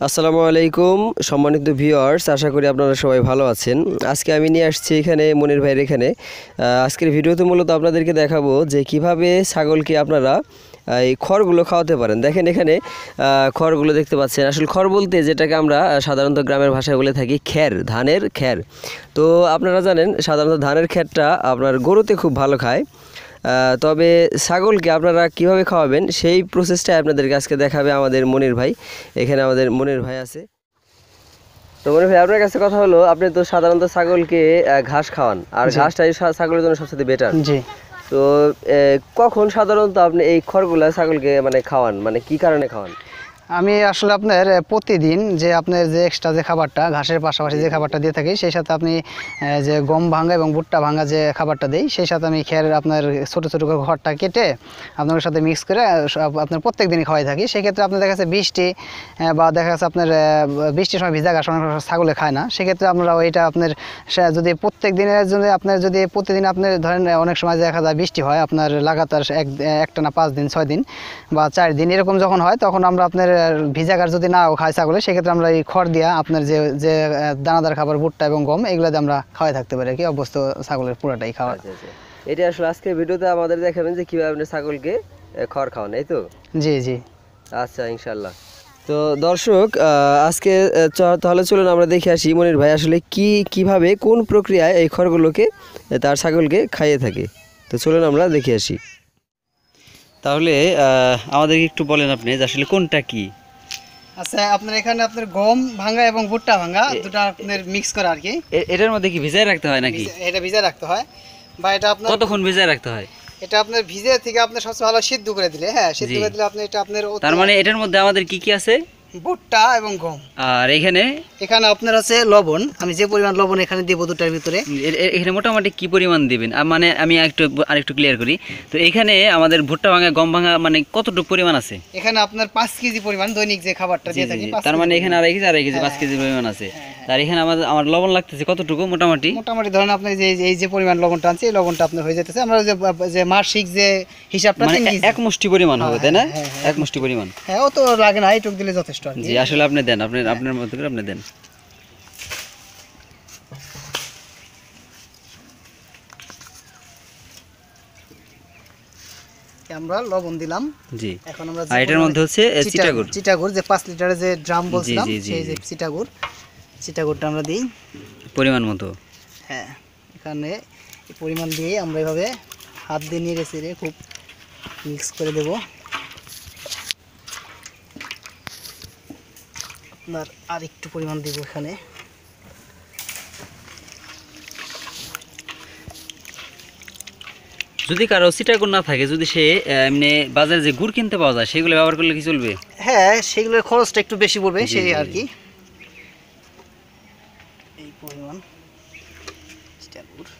আসসালামু আলাইকুম সম্মানিত ভিউয়ার্স, আশা করি আপনারা সবাই ভালো আছেন। আজকে আমি নিয়ে আসছি এখানে মনির ভাইয়ের এখানে। আজকের ভিডিওতে মূলত আপনাদেরকে দেখাবো যে কিভাবে ছাগলকে আপনারা এই খড়গুলো খাওয়াতে পারেন। দেখেন এখানে খড়গুলো দেখতে পাচ্ছেন। আসলে খড় বলতে যেটাকে আমরা সাধারণত গ্রামের ভাষায় বলে থাকি খ্যার, ধানের খ্যার। তো আপনারা জানেন সাধারণত ধানের খ্যারটা আপনার গরুতে খুব ভালো খায়। তবে ছাগলকে আপনারা কিভাবে খাওয়াবেন সেই প্রসেসটাই আপনাদেরকে আজকে দেখাবে আমাদের মনির ভাই। এখানে আমাদের মনির ভাই আছে। তো মনির ভাই, আপনার কাছে কথা হলো, আপনি তো সাধারণত ছাগলকে ঘাস খাওয়ান, আর ঘাসটাই ছাগলের জন্য সবচেয়ে বেটার। জি। তো কখন সাধারণত আপনি এই খড়গুলা ছাগলকে মানে খাওয়ান, মানে কি কারণে খাওয়ান? আমি আসলে আপনার প্রতিদিন যে আপনার যে এক্সট্রা যে খাবারটা ঘাসের পাশাপাশি যে খাবারটা দিয়ে থাকি, সেই সাথে আপনি যে গম ভাঙা এবং ভুট্টা ভাঙা যে খাবারটা দিই, সেই সাথে আমি খের আপনার ছোটো ছোটো করে খড়টা কেটে আপনার সাথে মিক্স করে আপনার প্রত্যেক দিনই খাওয়াই থাকি। সেক্ষেত্রে আপনার দেখা যাচ্ছে বৃষ্টি বা দেখা যাচ্ছে আপনার বৃষ্টির সময় ভিজা ঘাস অনেক ছাগলে খায় না, সেক্ষেত্রে আমরা ওইটা আপনার যদি প্রত্যেক দিনের জন্য আপনার যদি প্রতিদিন আপনার ধরেন অনেক সময় দেখা যায় বৃষ্টি হয় আপনার লাগাতার একটানা 5 দিন 6 দিন বা 4 দিন এরকম যখন হয়, তখন আমরা আপনার ভিজা ঘাস যদি নাও খাই ছাগলে, সেক্ষেত্রে আমরা এই খড় দিয়া আপনার যে যে দানাদার খাবার ভুট্টা এবং গম এগুলো দিয়ে আমরা খাওয়াই থাকতে পারি কি অবস্থা ছাগলের পুরোটাই খাওয়া। এটা আসলে আজকে ভিডিওতে আমাদের দেখাবেন যে কিভাবে আপনি ছাগলকে খড় খাওয়ান, এই তো? জি জি। আচ্ছা, ইনশাল্লাহ। তো দর্শক, আজকে তাহলে চলুন আমরা দেখে আসি মনির ভাই আসলে কিভাবে কোন প্রক্রিয়ায় এই খড়গুলোকে তার ছাগলকে খাইয়ে থাকে। তো চলুন আমরা দেখে আসি। তাহলে আমাদেরকে একটু বলেন আপনি যে আসলে কোনটা কি? আচ্ছা, আপনার এখানে আপনার গম ভাঙা এবং ভুট্টা ভাঙা দুটো আপনার মিক্স করা আর কি। এটার মধ্যে কি ভিজায় রাখতে হয় নাকি? এটা ভিজে রাখতে হয় বা এটা আপনার কতক্ষণ ভিজায় রাখতে হয়? এটা আপনার ভিজে থেকে আপনার সবচেয়ে ভালো সিদ্ধ করে দিলে, হ্যাঁ সিদ্ধ করে দিলে আপনি এটা আপনার তার মানে এটার মধ্যে আমাদের কি কি আছে? ভুট্টা এবং গম। আর এখানে আপনার আছে লবণ। আমি যে পরিমাণ লবণ এখানে দিব দুটার ভিতরে, এখানে মোটামুটি কি পরিমাণ দিবেন? মানে আমি আরেকটু ক্লিয়ার করি। তো এখানে আমাদের ভুট্টা ভাঙা গম ভাঙা মানে কতটুকু পরিমাণ আছে? এখানে আপনার 5 কেজি পরিমাণ দৈনিক যে খাবারটা দিয়ে থাকি, তার মানে এখানে আড়াই কেজি 5 কেজি পরিমাণ আছে। তার এখানে আমার লবণ লাগতেছে কতটুকু? মোটামুটি ধরেন আপনি যে পরিমাণ লবণটা আনছি এই লবণটা আপনার হয়ে যেতেছে আমরা যে মাসিক যে হিসাবটা মানে এক মুষ্টি পরিমাণ হবে, তাই না? এক মুষ্টি পরিমাণ। হ্যাঁ, অত লাগে না, এইটুক দিলে যথেষ্ট আর কি। জি, আসলে আপনি দেন, আপনার মতো করে আপনি দেন। আমরা লবণ দিলাম। জি। এখন আমরা এটার মধ্যে হচ্ছে চিটাগুড় যে 5 লিটারের যে ড্রাম বলছিলাম, সেই যে চিটাগুড়টা আমরা দিই পরিমাণ মতো। হ্যাঁ, এখানে পরিমাণ দিয়ে আমরা এভাবে হাত দিয়ে নেড়ে চেড়ে খুব মিক্স করে দেব। আপনার আর একটু পরিমাণ দিব এখানে। যদি কারো চিটাগুড় না থাকে, যদি সে এমনি বাজারে যে গুড় কিনতে পাওয়া যায় সেগুলো ব্যবহার করলে কি চলবে? হ্যাঁ, সেগুলোর খরচটা একটু বেশি পড়বে, সেই আর কি। এই পরিমাণ চিটাগুড়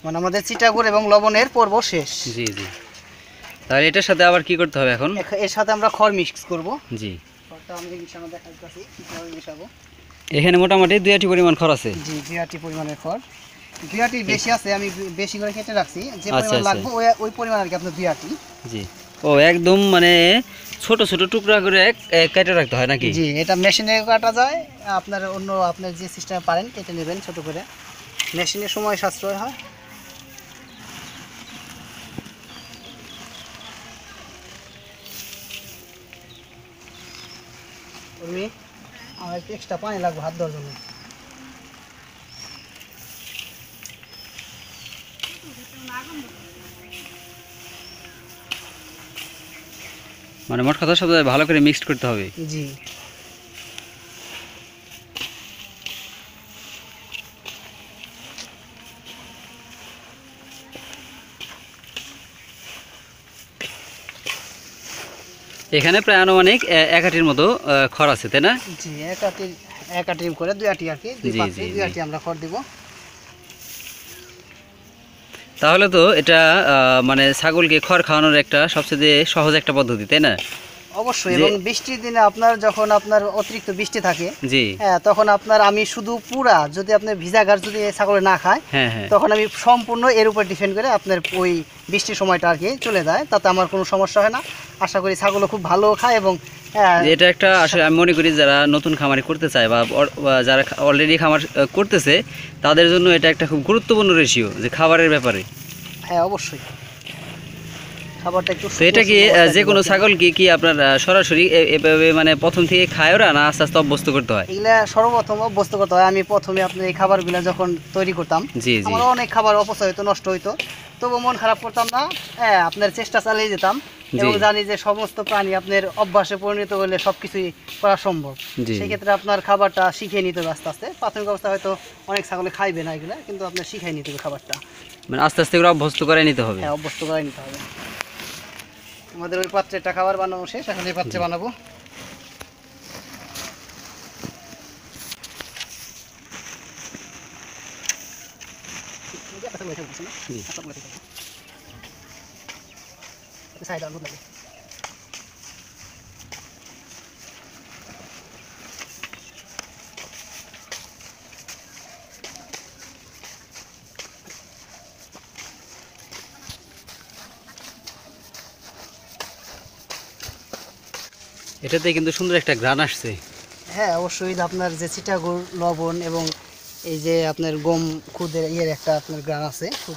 মানে আমাদের চিটাগুড় এবং লবণের পর্ব শেষ। জি জি। তাহলে এটার সাথে আবার কি করতে হবে এখন? এর সাথে আমরা খড় মিক্স করব। জি। খড়টা আমি মিশানো দেখাচ্ছি, কিভাবে মিশাবো। এখানে মোটামুটি 2 আটি পরিমাণ খড় আছে। জি, 2 আটি পরিমাণের খড়। 2 আটি বেশি আছে, আমি বেশি করে কেটে রাখছি, যে পরিমাণ লাগবে ওই পরিমাণ আর কি আপনার 2 আটি। জি। ও, একদম মানে ছোট ছোট টুকরা করে কেটে রাখতে হয় নাকি? জি, এটা মেশিনে কাটা যায়, আপনার অন্য আপনার যে সিস্টেমে পারেন কেটে নেবেন ছোট করে, মেশিনের সময় সাশ্রয় হয়। আমার একটু এক্সট্রা পানি লাগবে হাত ধোয়ার জন্য। মানে মোট কথা সব ভালো করে মিক্সড করতে হবে। জি। এখানে প্রায় আনুমানিক 1 আটির মতো খড় আছে, তাই না? জি, 1 আটি করে 2 আটি আর কি, 2 আটি আমরা খড় দিব। তাহলে তো এটা মানে ছাগলকে খড় খাওয়ানোর একটা সবচেয়ে সহজ একটা পদ্ধতি, তাই না? অবশ্যই, যে- এবং বৃষ্টির দিনে আপনার যখন আপনার অতিরিক্ত বৃষ্টি থাকে, জি হ্যাঁ, তখন আপনার আমি শুধু পুরা যদি আপনার ভিজা ঘাস যদি ছাগলে না খায়, হ্যাঁ হ্যাঁ তখন আমি সম্পূর্ণ এর উপর ডিপেন্ড করে আপনার ওই বৃষ্টির সময়টা আর কি চলে যায়, তাতে আমার কোনো সমস্যা হয় না। আশা করি ছাগলও খুব ভালো খায় এবং যে এটা একটা আসলে আমি মনে করি যারা নতুন খামারি করতে চায় বা যারা অলরেডি খামার করতেছে তাদের জন্য এটা একটা খুব গুরুত্বপূর্ণ রেশিও যে খাবারের ব্যাপারে। হ্যাঁ অবশ্যই খাবারটা একটু তো এটা কি সুষম অবস্থায় যে দিবো কোনো আর কি। ছাগল কি আপনার সরাসরি এভাবে মানে প্রথম থেকে খায় ওরা না আস্তে আস্তে অভ্যস্ত করতে হয়? এগুলা সর্বপ্রথম অভ্যস্ত করতে হয়। আমি প্রথমে আপনার এই খাবারগুলো যখন তৈরি করতাম, জি জি আমার অনেক খাবার অপচয় হতো, নষ্ট হইতো, তবু মন খারাপ করতাম না। হ্যাঁ, আপনার চেষ্টা চালিয়ে যেতাম এবং জি। জানি যে সমস্ত প্রাণী আপনার অভ্যাসে পরিণত হলে সবকিছুই করা সম্ভব। জি। সেক্ষেত্রে আপনার খাবারটা শিখিয়ে নিতে হবে আস্তে আস্তে। প্রাথমিক অবস্থা হয়তো অনেক ছাগলে খাইবে না এগুলা, কিন্তু আপনার শিখিয়ে নিতে হবে খাবারটা। মানে আস্তে আস্তে করে অভ্যস্ত করে নিতে হবে। হ্যাঁ, অভ্যস্ত করে নিতে হবে। আমাদের ওই পাত্রে একটা খাবার বানানো শেষ, এখন এই পাত্রে বানাবো। জি। এটাতে কিন্তু সুন্দর একটা ঘ্রাণ আসছে। হ্যাঁ অবশ্যই, আপনার যে চিটাগুড়, লবণ এবং এই যে আপনার গম খুদের ইয়ের একটা আপনার গ্রান আছে, খুব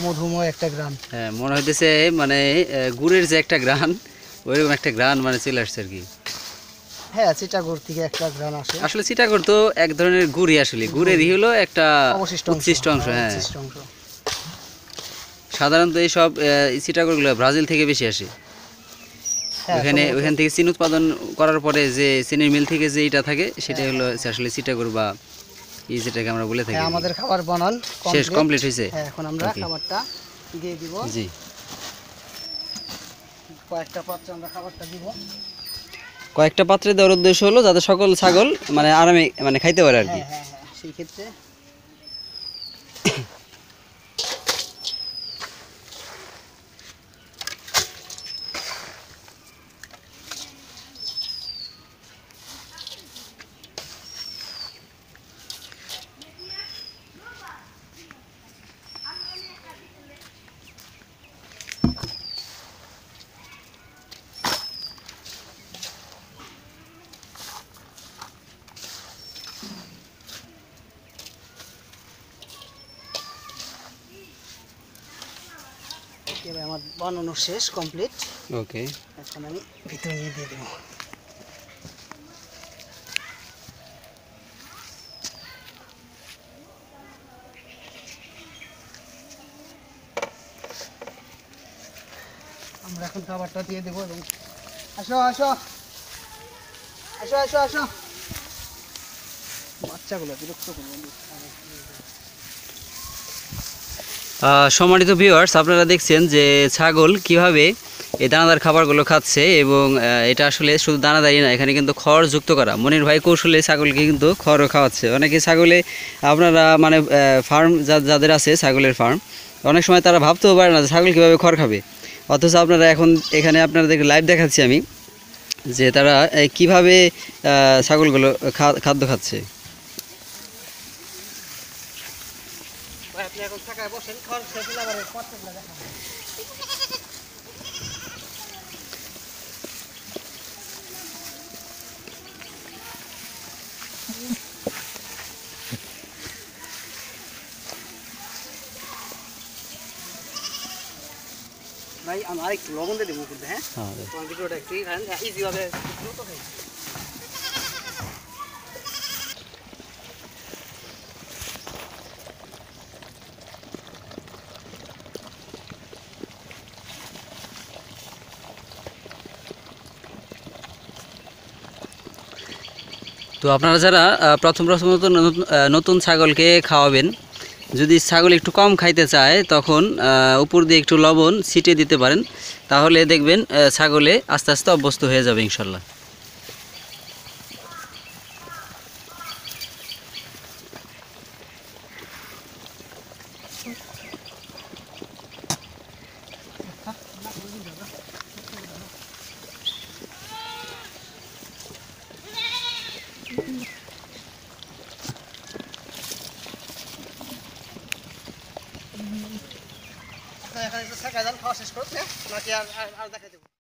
মধুময় একটা গ্রান। হ্যাঁ মনে হইতেছে মানে গুড়ের যে একটা ঘ্রাণ ওইরকম একটা ঘ্রাণ মানে চলে আসছে আর কি। হ্যাঁ, চিটাগুড় থেকে একটা গ্রান আসে। আসলে চিটাগড় তো এক ধরনের গুড়ই, আসলে গুড়েরই হলো একটা অবশিষ্ট উচ্ছিষ্ট অংশ। হ্যাঁ অবশিষ্ট অংশ। সাধারণত এইসব চিটাগড়গুলো ব্রাজিল থেকে বেশি আসে। হ্যাঁ, ওখান সম্ভবত। থেকে চিনি উৎপাদন করার পরে যে চিনির মিল থেকে যে এটা থাকে সেটাই হলো আসলে চিটাগড় বা যেটাকে আমরা বলে থাকি। হ্যাঁ, আমাদের খাবার বানান শেষ complete। কমপ্লিট হয়েছে। হ্যাঁ, এখন আমরা Okay. খাবারটা দিয়ে দিব। জি কয়েকটা পাত্রে আমরা খাবারটা দিব। কয়েকটা পাত্রে দেওয়ার উদ্দেশ্য হলো যাতে সকল ছাগল মানে আরামে মানে খাইতে পারে আর কি। হ্যাঁ হ্যাঁ হ্যাঁ, সেই ক্ষেত্রে এবার আমার বানানো শেষ কমপ্লিট। ওকে এখন আমি ভিতরে নিয়ে দিয়ে দেবো। আমরা এখন খাবারটা দিয়ে দেবো এবং আসো আসো আসো আসো আসো, বাচ্চাগুলো বিরক্ত করবেন। সম্মানিত ভিউয়ার্স, আপনারা দেখছেন যে ছাগল কিভাবে এই দানাদার খাবারগুলো খাচ্ছে এবং এটা আসলে শুধু দানাদারই না, এখানে কিন্তু খড় যুক্ত করা। মনির ভাই কৌশলে ছাগলকে কিন্তু খড়ও খাওয়াচ্ছে। অনেকে ছাগলে আপনারা মানে ফার্ম যাদের আছে ছাগলের ফার্ম, অনেক সময় তারা ভাবতেও পারে না যে ছাগল কীভাবে খড় খাবে, অথচ আপনারা এখন এখানে আপনাদেরকে লাইভ দেখাচ্ছি আমি যে তারা কিভাবে ছাগলগুলো খাদ্য খাচ্ছে। ভাই, আপনি এখন থাকায় বসেন, খাওয়ার শেষ হলে আবার পাত্রগুলো দেখাবো। ভাই, আমি আরেকটু লবণ দিয়ে দেবো কিন্তু। হ্যাঁ, তোমার ভিডিওটা একটু ইজিভাবে দ্রুত খাই। তো আপনারা যারা প্রথম নতুন ছাগলকে খাওয়াবেন, যদি ছাগল একটু কম খাইতে চায় তখন উপর দিয়ে একটু লবণ ছিটিয়ে দিতে পারেন, তাহলে দেখবেন ছাগলে আস্তে আস্তে অভ্যস্ত হয়ে যাবে ইনশাল্লাহ। আপনি এখানে একটু শেখা যান, খাওয়া শেষ করুন, নাকি আর দেখাই দেবো?